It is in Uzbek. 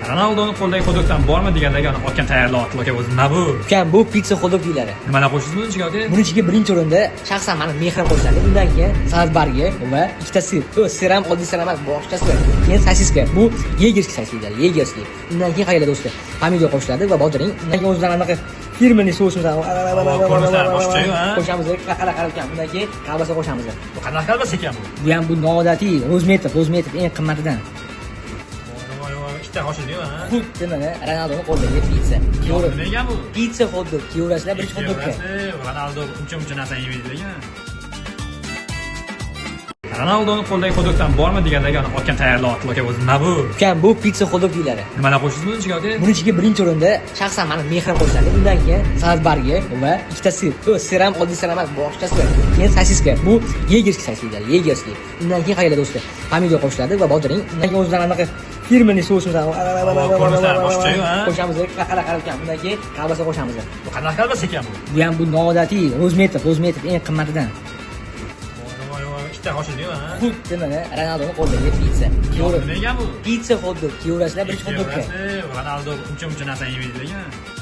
Ronaldoning qo'ldagi quduqdan bormi degandagi otgan tayyorlayapti aka o'zi. Nima bu? Ukam, bu pitsa quduq deyiladi. Nimalar qo'shasiz buni ichiga aka? Buning ichiga birinchi o'rinda shaxsan meni mehrim qo'shiladi. Undan keyin salzbargi va ikkita sir. Sir ham oddiy sir emas, boshqasi. Keyin sosiska. Bu yegerskiy sosiska deyiladi, yegerskiy. Undan keyin qayerda do'stlar? Pomidor qo'shiladi va botiring. Undan keyin o'zidan anaqa firmaning sousimizni qo'shamiz. Qarab ekan. Undan keyin kolbasa qo'shamiz. Bu qanaqa kolbasa ekan bu? Bu ham bu noodatiy rozmetr eng qimmatidan. Ikkita qo'shildi-ku, ha? Xuddi mana Ronaldoning qo'lidagi pitsa. Nima ekan bu? Pitsa xuddi keyrasizlar birinchi xuddukka. Ronaldo uncha narsani yemaydi-ku. Ronaldoning qo'ldagi quduqdan bormi degandagi otgan tayyorlayapti aka o'zi. Nima bu? Ukam, bu pitsa quduq deyiladi. Nimalar qo'shasiz buni ichiga aka? Buning ichiga birinchi o'rinda shaxsan meni mehrim qo'shiladi. Undan keyin salzbargi va ikkita sir. Sir ham oddiy sir emas, boshqasi. Keyin sosiska. Bu yegerskiy sosiska deyiladi, yegerskiy. Undan keyin qayerda do'stlar? Pomidor qo'shiladi va botiring. Undan keyin o'zidan anaqa firmaning sousimizni qo'shamiz. Qarab ekan. Undan keyin kolbasa qo'shamiz. Bu qanaqa kolbasa ekan bu? Bu ham bu noodatiy rozmetr eng qimmatidan. Ikkita qo'shildi-ku, ha? Xuddi mana Ronaldoning qo'lidagi pitsa. Nima ekan bu? Pitsa xuddi keyrasizlar birinchi xuddukka. Ronaldo uncha narsani yemaydi-ku.